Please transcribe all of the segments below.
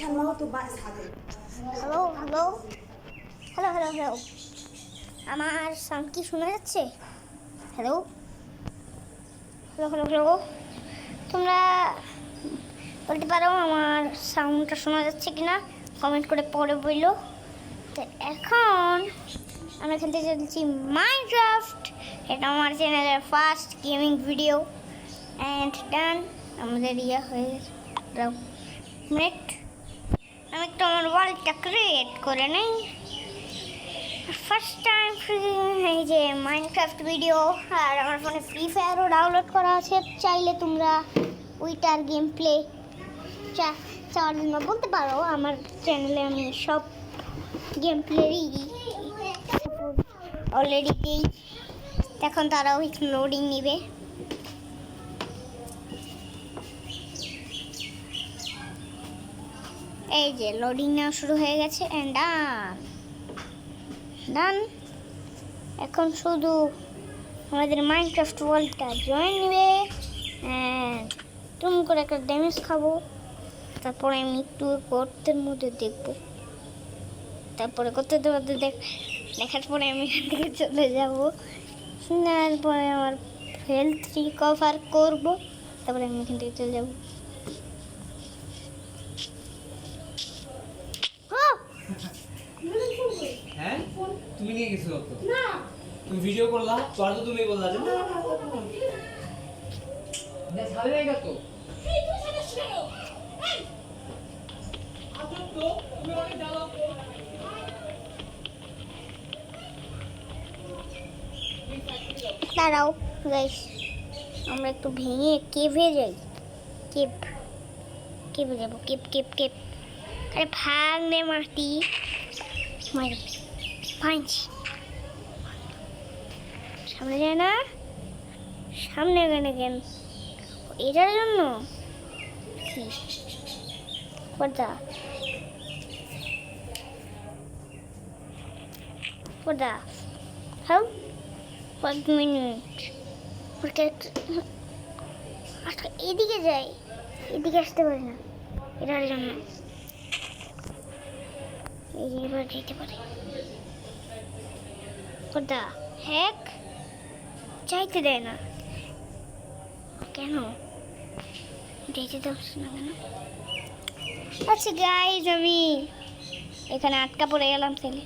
Hello hello hello hello hello আমার sound কি শোনা যাচ্ছে? হ্যালো হ্যালো হ্যালো হ্যালো তোমরা বলতে পারো আমার সাউন্ডটা শোনা যাচ্ছে কি না, কমেন্ট করে পরে বললো। তো এখন আমরা এখান থেকে চলছি মাইনক্রাফট। এটা আমার চ্যানেলের ফার্স্ট গেমিং ভিডিও অ্যান্ড ডান। আমাদের ইয়ে হয়ে মিনিট আমি একটু আমার ওয়ার্ল্ডটা ক্রিয়েট করে নেই। ফার্স্ট টাইম এই যে মাইনক্রাফট ভিডিও, আর আমার ফোনে ফ্রি ফায়ারও ডাউনলোড করা আছে। চাইলে তোমরা ওইটার গেম প্লে চাওয়ার জন্য বলতে পারো। আমার চ্যানেলে আমি সব গেম প্লেরই অলরেডি দিই। এখন তারাও একটু লোডিং নেবে। এই যে লোডিং নেওয়া শুরু হয়ে গেছে অ্যান্ড ডান। এখন শুধু আমাদের মাইনক্রাফট ওয়ার্ল্ডটা জয়েন নেবে অ্যান্ড তুমি করে একটা ড্যামেজ খাবো। তারপরে আমি একটু গর্তের মধ্যে দেখবো, তারপরে গর্তের মধ্যে দেখার পরে আমি এখান থেকে চলে যাবো। তারপরে আমার হেলথ রিকভার করবো, তারপরে আমি এখান থেকে চলে যাবো। হ্যাঁ তুমি নিয়ে গেছো তো না, তুমি ভিডিও করলা পরে তো তুমি বললা যে না ছাড়ে নাই তো এই তুই ছাড়িস কেন? এই আচ্ছা তো তুমি অনেক জ্বালাও তো। দাঁড়াও গাইস, আমরা একটু ভেঙে কেভে যাই। কেভে যাবো। কেপ আরে ভাঙ নে মাটি মারি ভাঙছি। সামনে যায় না, সামনে কেন এটার জন্য পর্দা হাউ 5 মিনিট। আচ্ছা এদিকে যাই, এদিকে আসতে পারি না এটার জন্য। এই যে এবার যেতে পারি। পর্দা হ্যাক চাইতে দেয় না কেন? যেতে দাস না কেন? আচ্ছা গাইজ, আমি এখানে আটকা পড়ে গেলাম ছেলে।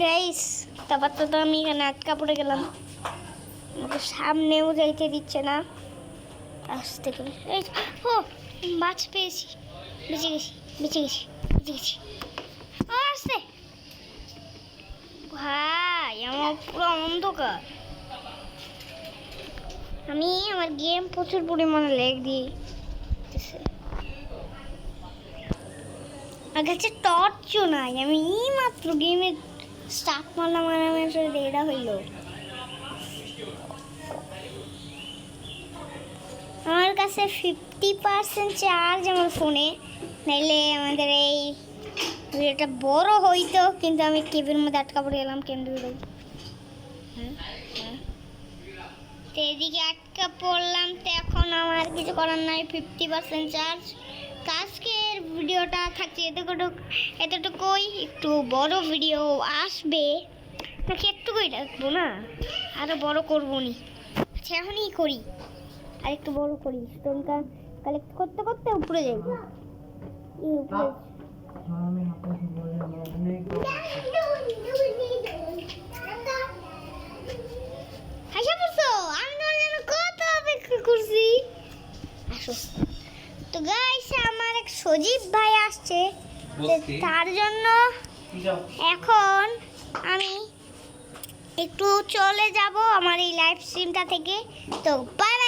গাইস তারপর তো আমি এখানে আটকা পড়ে গেলাম, আমাকে সামনেও যাইতে দিচ্ছে না। আসতে করে এই ও মাছ পেয়েছি, বেঁচে গেছি। আসতে ভাই, আমার পুরো অন্ধকার। আমি আমার গেম প্রচুর পরিমাণে লেগ দিই। আমার কাছে টর্চও নাই। আমি মাত্র গেমে স্টার্ট মারলাম আর আমার সাথে এটা হইলো। আমার কাছে 50% চার্জ আমার ফোনে, নাইলে আমাদের এই ভিডিওটা বড় হইতো। কিন্তু আমি কেবের মধ্যে আটকা পড়ে গেলাম কেন্দ্র। তো এদিকে আটকা পড়লাম, তো এখন আমার কিছু করার নাই। 50% চার্জ। আজকের ভিডিওটা থাকছে এতটুকুই। একটু বড় ভিডিও আসবে নাকি একটুকুই রাখবো না, আরো বড় করবো নি। আচ্ছা এখনই করি, আর একটু বড় করি। স্টোনটা কালেক্ট করতে করতে উপরে যাই। তো গাইস আমার এক সজীব ভাই আসছে, তার জন্য এখন আমি একটু চলে যাব আমার এই লাইভ স্ট্রিমটা থেকে। তো বাই।